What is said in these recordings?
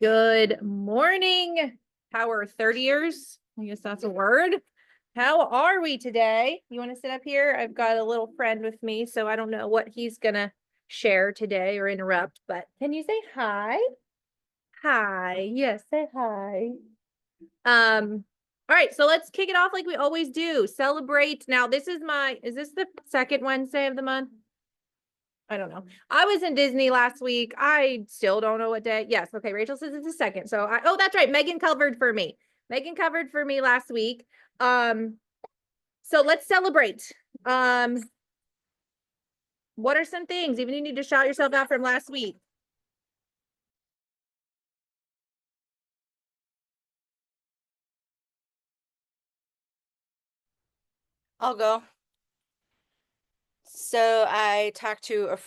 Good morning, Power 30ers. I guess that's a word. How are we today? You want to sit up here? I've got a little friend with me, so I don't know what he's gonna share today or interrupt, but can you say hi? Hi. Yes, say hi. All right, so let's kick it off like we always do. Celebrate. Now, is this the second Wednesday of the month? I don't know. I was in Disney last week. I still don't know what day. Yes. Okay. Rachel says it's the second. Oh, that's right. Megan covered for me. Megan covered for me last week. So let's celebrate. What are some things, even you need to shout yourself out from last week? I'll go. So I talked to a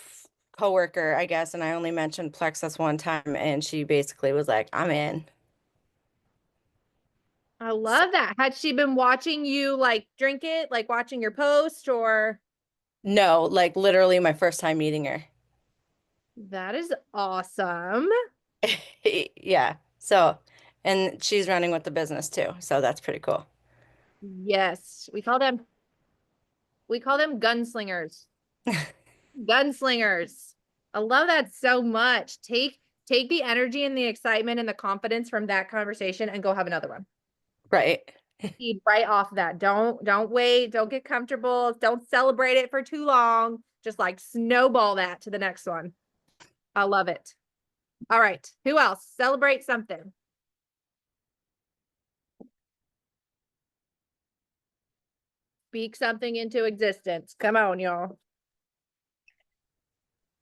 coworker, I guess, and I only mentioned Plexus one time, and she basically was like, "I'm in." I So, love that. Had she been watching you like drink it, like watching your post, or? no, like literally my first time meeting her. That is awesome. Yeah. So, and she's running with the business too, so that's pretty cool. Yes. We call them gunslingers. Gunslingers. I love that so much. Take the energy and the excitement and the confidence from that conversation and go have another one. Right. Feed right off that. Don't wait. Don't get comfortable. Don't celebrate it for too long. Just like snowball that to the next one. I love it. All right. Who else? Celebrate something. Speak something into existence. Come on, y'all.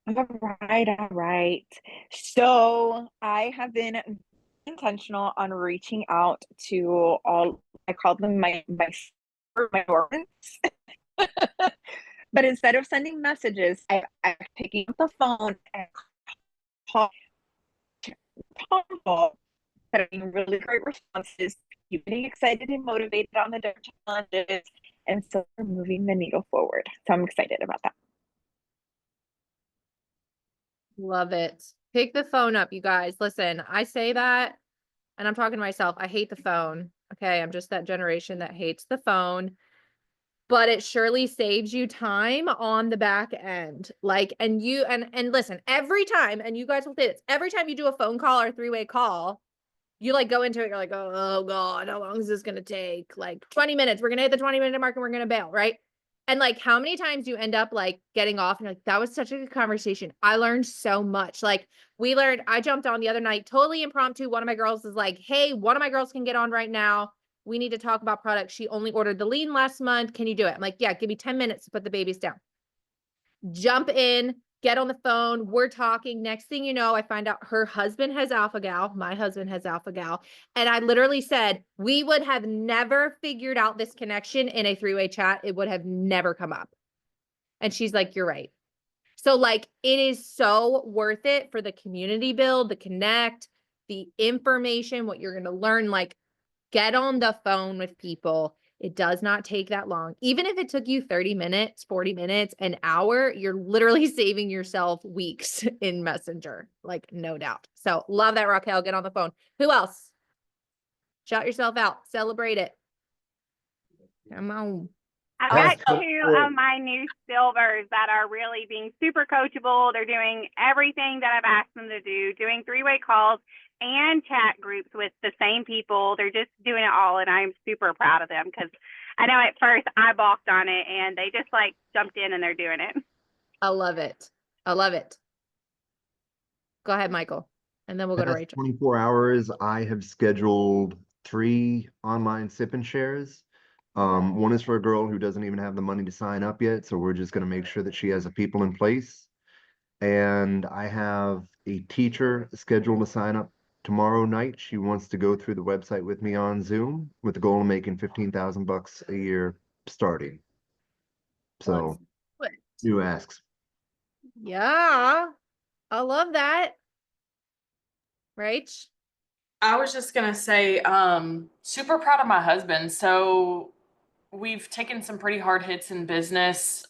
All right. So I have been intentional on reaching out to all, I call them my orphans. But instead of sending messages, I'm picking up the phone and call people that are getting really great responses, you getting excited and motivated on the different challenges. And so we're moving the needle forward. So I'm excited about that. Love it. Pick the phone up, you guys. Listen, I say that, and I'm talking to myself. I hate the phone. Okay. I'm just that generation that hates the phone, but it surely saves you time on the back end. Like, and listen, every time, and you guys will say this, every time you do a phone call or a three-way call, you like go into it, you're like, oh God, how long is this gonna take? Like 20 minutes. We're gonna hit the 20-minute mark and we're gonna bail, right? And like how many times do you end up like getting off and you're like, that was such a good conversation. I learned so much. Like I jumped on the other night, totally impromptu. One of my girls is like, hey, one of my girls can get on right now. We need to talk about products. She only ordered the lean last month. Can you do it? I'm like, yeah, give me 10 minutes to put the babies down. Jump in, get on the phone. We're talking. Next thing you know, I find out her husband has alpha gal. My husband has alpha gal. And I literally said, we would have never figured out this connection in a three-way chat. It would have never come up. And she's like, you're right. So like, it is so worth it for the community build, the connect, the information, what you're going to learn. Like, get on the phone with people. It does not take that long. Even if it took you 30 minutes, 40 minutes, an hour, you're literally saving yourself weeks in Messenger, like no doubt. So love that, Raquel. Get on the phone. Who else? Shout yourself out. Celebrate it. Come on. I've I was, got two of my new silvers that are really being super coachable. They're doing everything that I've asked them to do, doing three-way calls and chat groups with the same people. They're just doing it all, and I'm super proud of them because I know at first I balked on it, and they just like jumped in and they're doing it. I love it. I love it. Go ahead, Michael. And then we'll go to Past Rachel. 24 hours, I have scheduled 3 online sip and shares. One is for a girl who doesn't even have the money to sign up yet, so we're just going to make sure that she has the people in place. And I have a teacher scheduled to sign up tomorrow night. She wants to go through the website with me on Zoom with the goal of making 15,000 bucks a year starting. So, new asks. Yeah. I love that. Rach? I was just gonna say, super proud of my husband. So we've taken some pretty hard hits in business.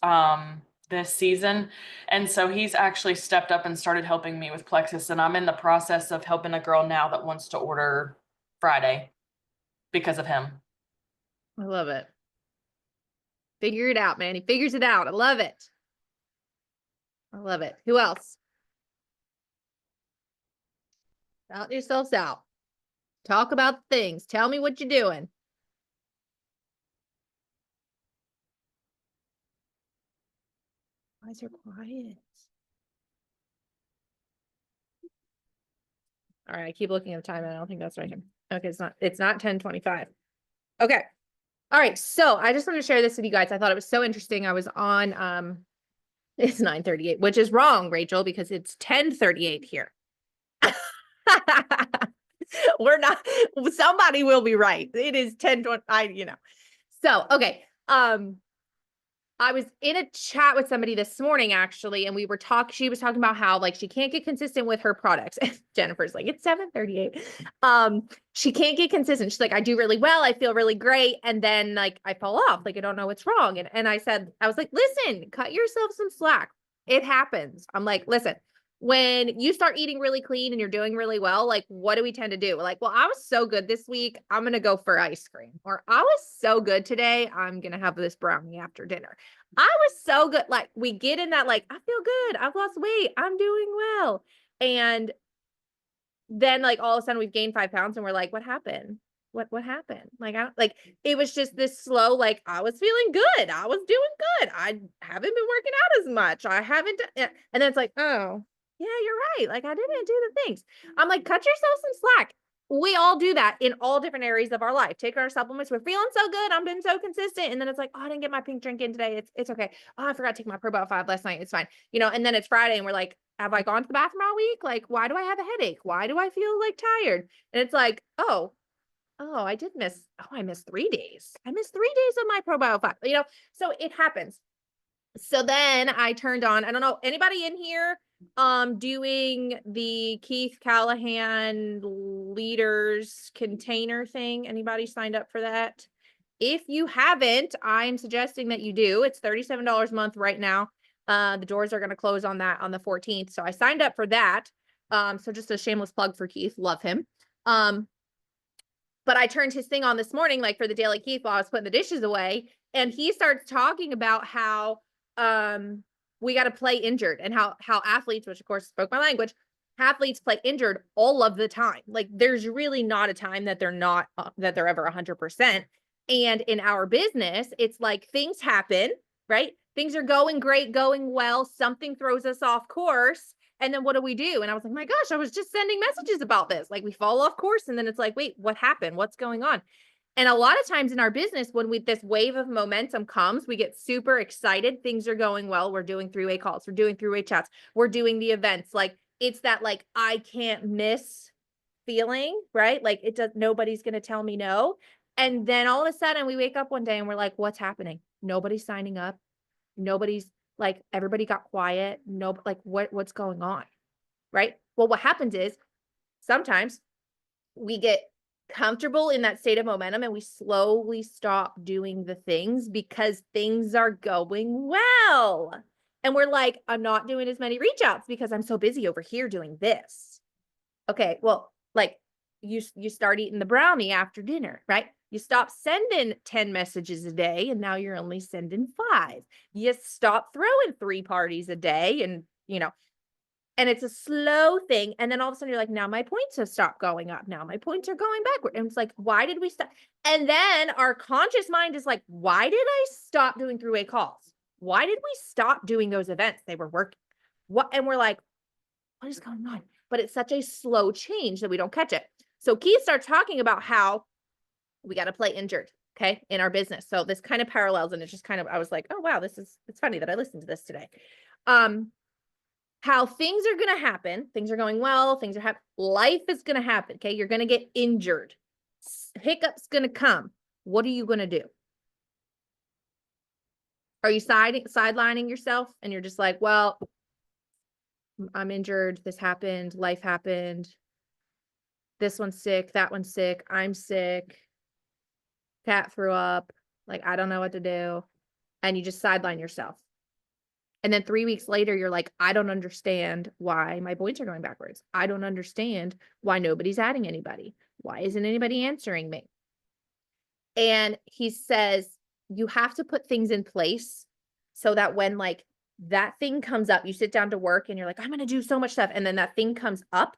this season. And so he's actually stepped up and started helping me with Plexus. And I'm in the process of helping a girl now that wants to order Friday because of him. I love it. Figure it out, man. He figures it out. I love it. I love it. Who else? Shout yourselves out. Talk about things. Tell me what you're doing. Why is there quiet? All right, I keep looking at the time and I don't think that's right here. Okay, it's not 10:25. Okay. All right, so I just want to share this with you guys. I thought it was so interesting. I was on it's 9:38, which is wrong, Rachel, because it's 10:38 here. We're not, somebody will be right. It is 10:20, So, okay. I was in a chat with somebody this morning, actually, and she was talking about how like she can't get consistent with her products. Jennifer's like, it's 7:38. She can't get consistent. She's like, I do really well, I feel really great, and then like I fall off, like I don't know what's wrong. And I was like, listen, cut yourself some slack. It happens. I'm like, listen, when you start eating really clean and you're doing really well, like what do we tend to do? We're like, well, I was so good this week, I'm gonna go for ice cream. Or I was so good today, I'm gonna have this brownie after dinner. I was so good. Like we get in that, like, I feel good, I've lost weight, I'm doing well. And then like all of a sudden we've gained 5 pounds and we're like, what happened? What happened? Like, it was just this slow, like I was feeling good, I was doing good, I haven't been working out as much, I haven't done, and then it's like, oh yeah, you're right. Like I didn't do the things. I'm like, cut yourself some slack. We all do that in all different areas of our life. Take our supplements. We're feeling so good. I'm being so consistent. And then it's like, oh, I didn't get my pink drink in today. It's okay. Oh, I forgot to take my Probiotic 5 last night. It's fine. And then it's Friday and we're like, have I gone to the bathroom all week? Like, why do I have a headache? Why do I feel like tired? And it's like, oh, I missed 3 days. I missed 3 days of my Probiotic 5, so it happens. So then I turned on, I don't know, anybody in here doing the Keith Callahan leaders container thing? Anybody signed up for that? If you haven't, I'm suggesting that you do. It's $37 a month right now. The doors are going to close on that on the 14th. So I signed up for that. So just a shameless plug for Keith. Love him. But I turned his thing on this morning, like for the Daily Keith, while I was putting the dishes away. And he starts talking about how we got to play injured, and how athletes, which of course spoke my language, athletes play injured all of the time. Like there's really not a time that they're not, that they're ever 100%. And in our business, it's like things happen, right? Things are going great, going well. Something throws us off course. And then what do we do? And I was like, my gosh, I was just sending messages about this. Like we fall off course. And then it's like, wait, what happened? What's going on? And a lot of times in our business, when this wave of momentum comes, we get super excited. Things are going well. We're doing 3-way calls. We're doing 3-way chats. We're doing the events. Like it's that, like, I can't miss feeling, right? Like nobody's going to tell me no. And then all of a sudden we wake up one day and we're like, what's happening? Nobody's signing up. Nobody's like, everybody got quiet. No, like what's going on? Right. Well, what happens is sometimes we get comfortable in that state of momentum and we slowly stop doing the things because things are going well. And we're like, I'm not doing as many reach outs because I'm so busy over here doing this. Okay. Well, like you start eating the brownie after dinner, right? You stop sending 10 messages a day and now you're only sending 5. You stop throwing 3 parties a day and, and it's a slow thing. And then all of a sudden you're like, now my points have stopped going up. Now my points are going backward. And it's like, why did we stop? And then our conscious mind is like, why did I stop doing 3-way calls? Why did we stop doing those events? They were working. And we're like, what is going on? But it's such a slow change that we don't catch it. So Keith starts talking about how we got to play injured, okay, in our business. So this kind of parallels, and it's just kind of, I was like, oh, wow, it's funny that I listened to this today. How things are going to happen. Things are going well. Things are happening. Life is going to happen. Okay. You're going to get injured. Hiccups going to come. What are you going to do? Are you sidelining yourself and you're just like, well, I'm injured. This happened. Life happened. This one's sick. That one's sick. I'm sick. Cat threw up. Like, I don't know what to do. And you just sideline yourself. And then 3 weeks later, you're like, I don't understand why my points are going backwards. I don't understand why nobody's adding anybody. Why isn't anybody answering me? And he says, you have to put things in place so that when like that thing comes up, you sit down to work and you're like, I'm going to do so much stuff. And then that thing comes up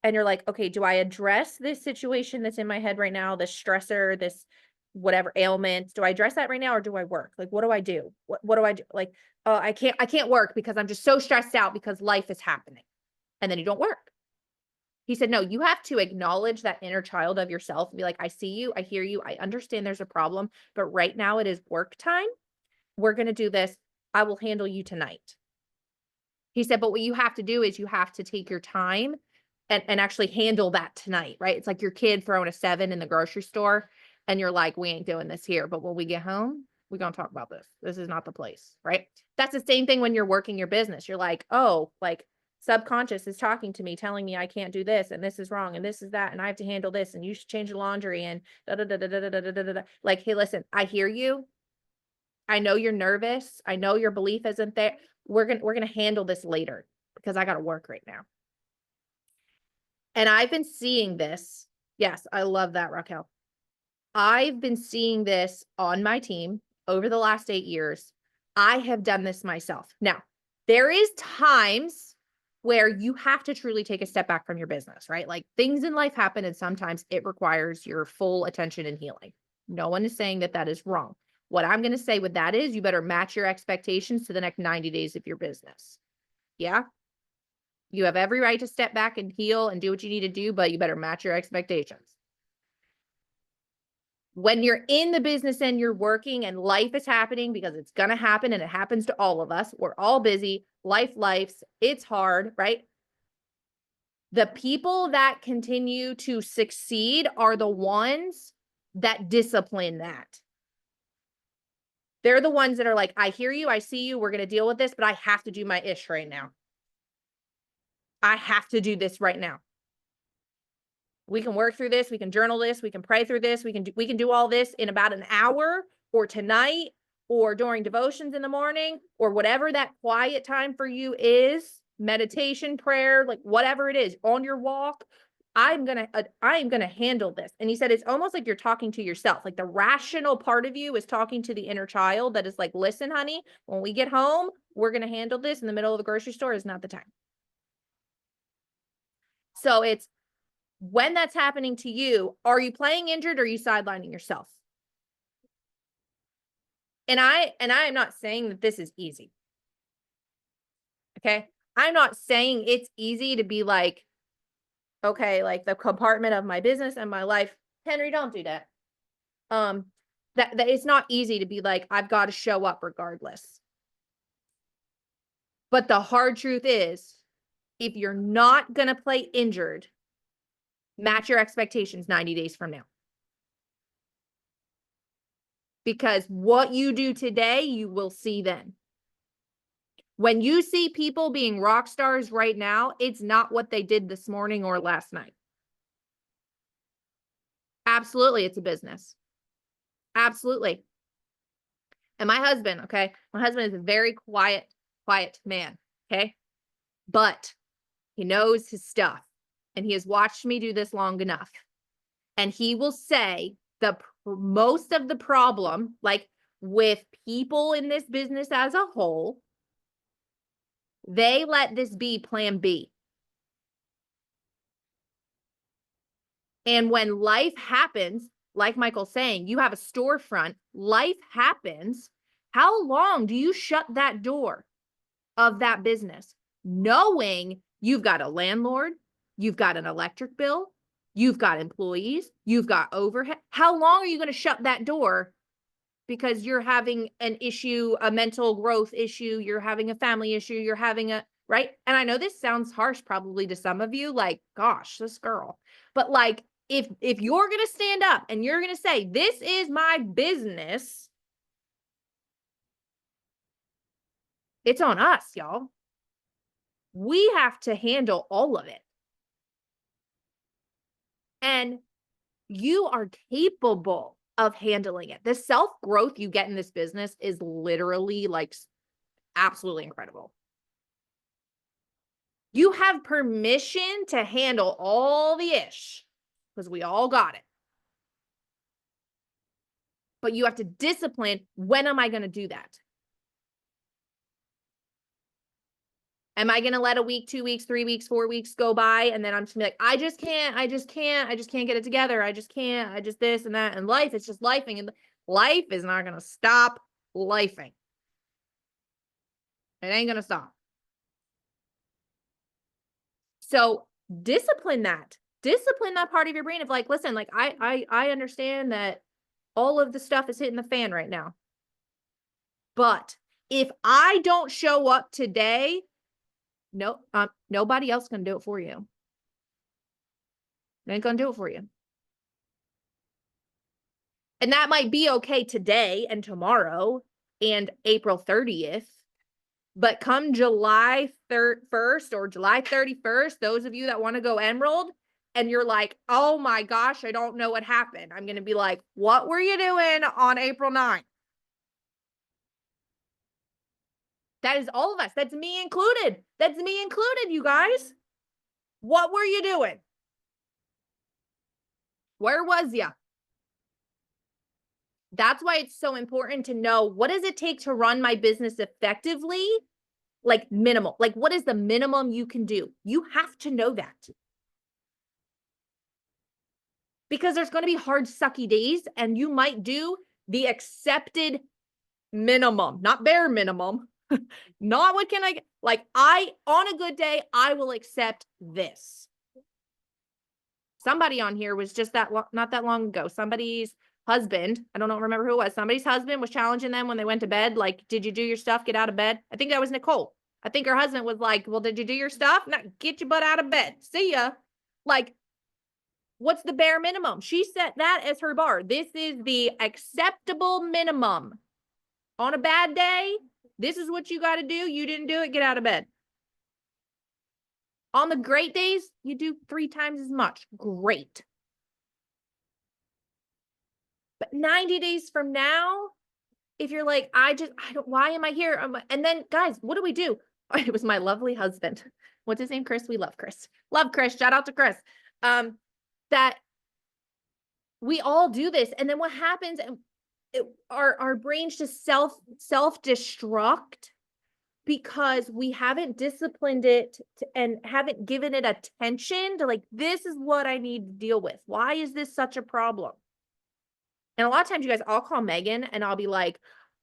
and you're like, okay, do I address this situation that's in my head right now? This stressor, this whatever ailment, do I address that right now or do I work? Like, what do I do? What do I do? Like, oh, I can't work because I'm just so stressed out because life is happening. And then you don't work. He said, no, you have to acknowledge that inner child of yourself and be like, I see you, I hear you, I understand there's a problem, but right now it is work time. We're going to do this. I will handle you tonight. He said, but what you have to do is you have to take your time and actually handle that tonight, right? It's like your kid throwing a 7 in the grocery store and you're like, we ain't doing this here. But when we get home, we're going to talk about this. This is not the place, right? That's the same thing when you're working your business. You're like, oh, like subconscious is talking to me, telling me I can't do this and this is wrong and this is that and I have to handle this and you should change the laundry and da da da da da da da da da. Like, hey, listen, I hear you. I know you're nervous. I know your belief isn't there. We're gonna handle this later because I got to work right now. And I've been seeing this. Yes, I love that, Raquel. I've been seeing this on my team over the last 8 years. I have done this myself. Now, there is times where you have to truly take a step back from your business, right? Like things in life happen and sometimes it requires your full attention and healing. No one is saying that that is wrong. What I'm going to say with that is you better match your expectations to the next 90 days of your business. Yeah. You have every right to step back and heal and do what you need to do, but you better match your expectations. When you're in the business and you're working and life is happening, because it's going to happen and it happens to all of us. We're all busy. Life's, it's hard, right? The people that continue to succeed are the ones that discipline that. They're the ones that are like, I hear you, I see you, we're going to deal with this, but I have to do my ish right now. I have to do this right now. We can work through this, we can journal this, we can pray through this, we can do all this in about an hour or tonight or during devotions in the morning or whatever that quiet time for you is, meditation, prayer, like whatever it is, on your walk. I am going to handle this. And he said, it's almost like you're talking to yourself. Like the rational part of you is talking to the inner child that is like, listen, honey, when we get home, we're going to handle this in the middle of the grocery store is not the time. So it's when that's happening to you, are you playing injured or are you sidelining yourself? And I am not saying that this is easy. Okay. I'm not saying it's easy to be like, okay, like the compartment of my business and my life. Henry, don't do that. That it's not easy to be like, I've got to show up regardless. But the hard truth is, if you're not going to play injured, match your expectations 90 days from now. Because what you do today, you will see then. When you see people being rock stars right now, it's not what they did this morning or last night. Absolutely, it's a business. Absolutely. And my husband, okay, my husband is a very quiet man, okay? But he knows his stuff and he has watched me do this long enough. And he will say most of the problem, like with people in this business as a whole, they let this be plan B. And when life happens, like Michael's saying, you have a storefront, life happens. How long do you shut that door of that business, knowing you've got a landlord, you've got an electric bill, you've got employees, you've got overhead? How long are you going to shut that door because you're having an issue, a mental growth issue, you're having a family issue, you're having a, right? And I know this sounds harsh probably to some of you, like, gosh, this girl. But like, if you're going to stand up and you're going to say, this is my business, it's on us, y'all. We have to handle all of it. And you are capable of handling it. The self-growth you get in this business is literally like absolutely incredible. You have permission to handle all the ish because we all got it. But you have to discipline, when am I going to do that? Am I going to let a week, 2 weeks, 3 weeks, 4 weeks go by? And then I'm just gonna be like, I just can't get it together. I just this and that. And life, it's just lifing. And life is not going to stop lifing. It ain't going to stop. So discipline that part of your brain of like, listen, like I understand that all of the stuff is hitting the fan right now. But if I don't show up today, nobody else can do it for you. They ain't gonna do it for you. And that might be okay today and tomorrow and April 30th. But come July 1st or July 31st, those of you that want to go Emerald and you're like, oh my gosh, I don't know what happened. I'm going to be like, what were you doing on April 9th? That is all of us. That's me included. That's me included, you guys. What were you doing? Where was you? That's why it's so important to know, what does it take to run my business effectively? Like minimal, like what is the minimum you can do? You have to know that. Because there's going to be hard, sucky days and you might do the accepted minimum, not bare minimum. Not what can I get? Like on a good day, I will accept this. Somebody on here was just not that long ago. Somebody's husband, I don't remember who it was. Somebody's husband was challenging them when they went to bed. Like, did you do your stuff? Get out of bed. I think that was Nicole. I think her husband was like, well, did you do your stuff? No, get your butt out of bed. See ya. Like, what's the bare minimum? She set that as her bar. This is the acceptable minimum. On a bad day, this is what you got to do. You didn't do it. Get out of bed. On the great days, you do 3 times as much. Great. But 90 days from now, if you're like, why am I here? And then guys, what do? It was my lovely husband. What's his name? Chris. We love Chris. Love Chris. Shout out to Chris. That we all do this. And then what happens? Our brains just self-destruct because we haven't disciplined it and haven't given it attention to like, this is what I need to deal with. Why is this such a problem? And a lot of times, you guys, I'll call Megan and I'll be like,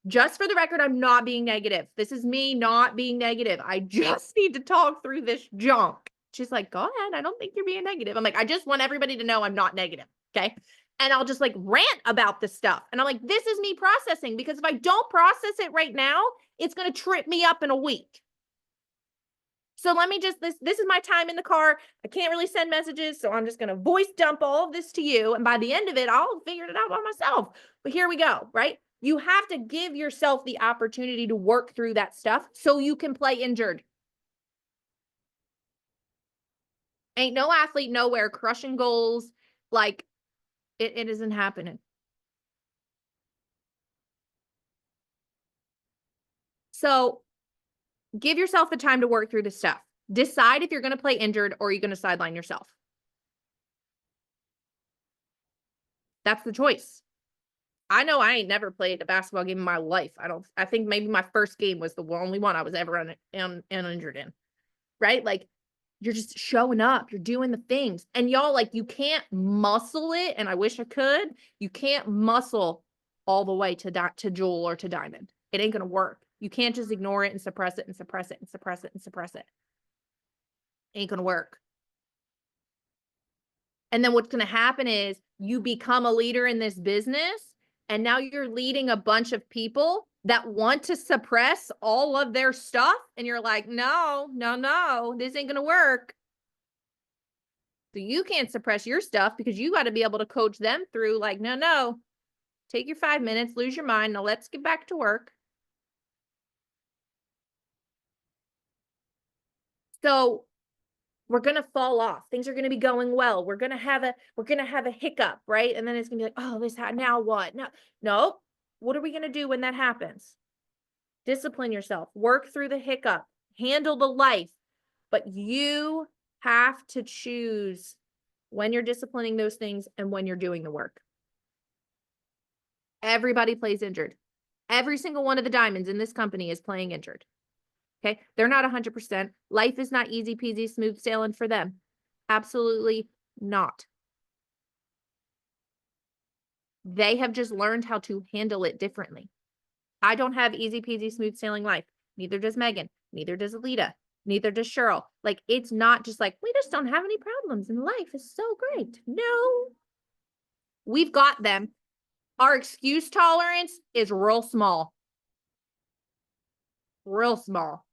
just for the record, I'm not being negative. This is me not being negative. I just need to talk through this junk. She's like, go ahead. I don't think you're being negative. I'm like, I just want everybody to know I'm not negative. Okay. And I'll just like rant about this stuff. And I'm like, this is me processing, because if I don't process it right now, it's going to trip me up in a week. So let me just, this is my time in the car. I can't really send messages. So I'm just going to voice dump all of this to you. And by the end of it, I'll figure it out by myself. But here we go, right? You have to give yourself the opportunity to work through that stuff so you can play injured. Ain't no athlete nowhere crushing goals. Like it isn't happening. So give yourself the time to work through this stuff. Decide if you're going to play injured or you're going to sideline yourself. That's the choice. I know I ain't never played a basketball game in my life. I think maybe my first game was the only one I was ever uninjured in, right? Like, you're just showing up, you're doing the things, and y'all, like, you can't muscle it. And I wish I could. You can't muscle all the way to Jewel or to Diamond. It ain't going to work. You can't just ignore it and suppress it and suppress it and suppress it and suppress it. Ain't going to work. And then what's going to happen is you become a leader in this business. And now you're leading a bunch of people that want to suppress all of their stuff. And you're like, no, this ain't going to work. So you can't suppress your stuff because you got to be able to coach them through like, no, take your 5 minutes, lose your mind. Now let's get back to work. So we're going to fall off. Things are going to be going well. We're going to have a hiccup, right? And then it's going to be like, oh, now what? No. What are we going to do when that happens? Discipline yourself, work through the hiccup, handle the life, but you have to choose when you're disciplining those things and when you're doing the work. Everybody plays injured. Every single one of the diamonds in this company is playing injured. Okay. They're not 100%. Life is not easy peasy, smooth sailing for them. Absolutely not. They have just learned how to handle it differently. I don't have easy peasy, smooth sailing life. Neither does Megan. Neither does Alita. Neither does Cheryl. Like, it's not just like, we just don't have any problems and life is so great. No. We've got them. Our excuse tolerance is real small. Real small.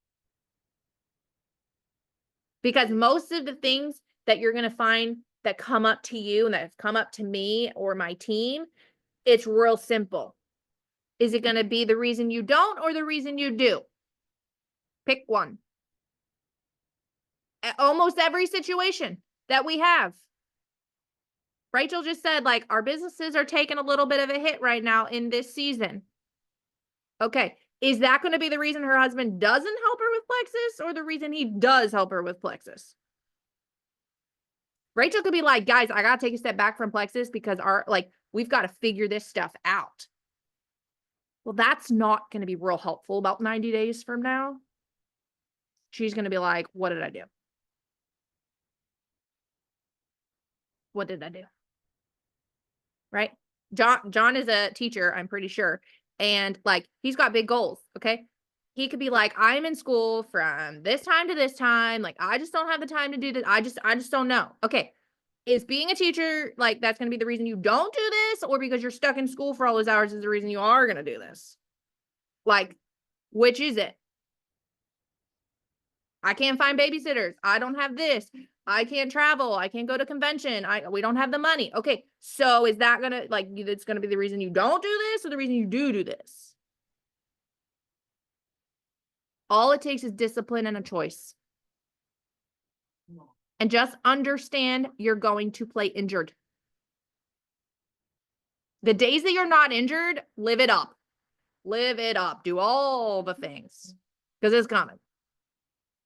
Because most of the things that you're going to find that come up to you and that have come up to me or my team, it's real simple. Is it going to be the reason you don't or the reason you do? Pick one. Almost every situation that we have. Rachel just said, like, our businesses are taking a little bit of a hit right now in this season. Okay. Is that going to be the reason her husband doesn't help her with Plexus or the reason he does help her with Plexus? Rachel could be like, guys, I got to take a step back from Plexus because we've got to figure this stuff out. Well, that's not going to be real helpful about 90 days from now. She's going to be like, what did I do? What did I do? Right? John is a teacher, I'm pretty sure. And like, he's got big goals. Okay. He could be like, I'm in school from this time to this time. Like, I just don't have the time to do this. I just don't know. Okay. Is being a teacher, like, that's going to be the reason you don't do this, or because you're stuck in school for all those hours is the reason you are going to do this? Like, which is it? I can't find babysitters. I don't have this. I can't travel. I can't go to convention. We don't have the money. Okay. So is that going to, like, it's going to be the reason you don't do this or the reason you do this? All it takes is discipline and a choice. And just understand you're going to play injured. The days that you're not injured, live it up. Live it up. Do all the things because it's coming.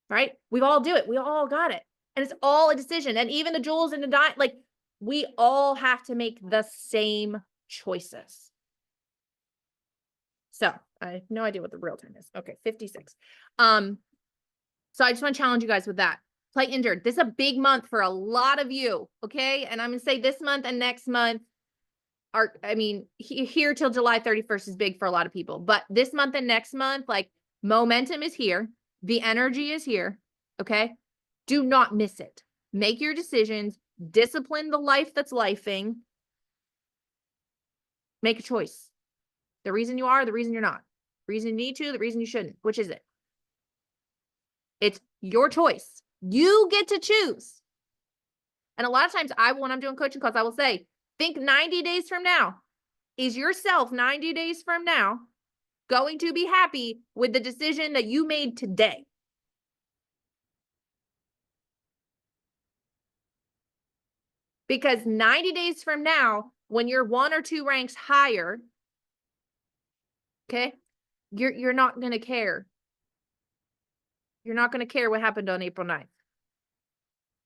Right? We all do it. We all got it. And it's all a decision. And even the Jules and the Di, like, we all have to make the same choices. So I have no idea what the real time is. Okay, 56. So I just want to challenge you guys with that. Play injured. This is a big month for a lot of you. Okay. And I'm going to say this month and next month are, I mean, here till July 31st is big for a lot of people, but this month and next month, like, momentum is here. The energy is here. Okay. Do not miss it. Make your decisions, discipline the life that's lifing. Make a choice. The reason you are, the reason you're not. The reason you need to, the reason you shouldn't. Which is it? It's your choice. You get to choose. And a lot of times when I'm doing coaching calls, I will say, think 90 days from now. Is yourself 90 days from now going to be happy with the decision that you made today? Because 90 days from now, when you're 1 or 2 ranks higher, okay, you're not going to care. You're not going to care what happened on April 9th.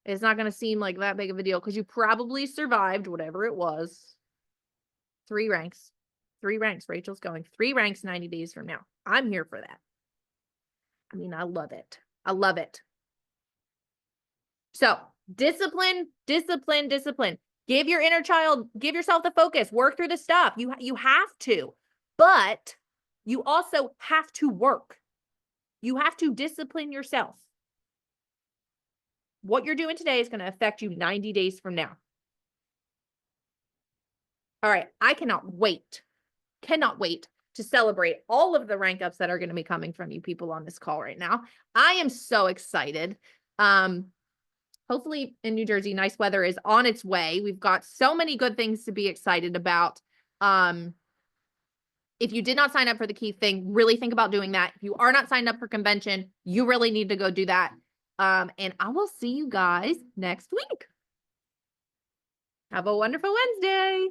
It's not going to seem like that big of a deal because you probably survived whatever it was. 3 ranks. 3 ranks. Rachel's going 3 ranks 90 days from now. I'm here for that. I mean, I love it. I love it. So discipline, discipline, discipline. Give your inner child, give yourself the focus, work through the stuff. You have to, but you also have to work. You have to discipline yourself. What you're doing today is going to affect you 90 days from now. All right. I cannot wait to celebrate all of the rank ups that are going to be coming from you people on this call right now. I am so excited. Hopefully in New Jersey, nice weather is on its way. We've got so many good things to be excited about. If you did not sign up for the Key thing, really think about doing that. If you are not signed up for convention, you really need to go do that. And I will see you guys next week. Have a wonderful Wednesday.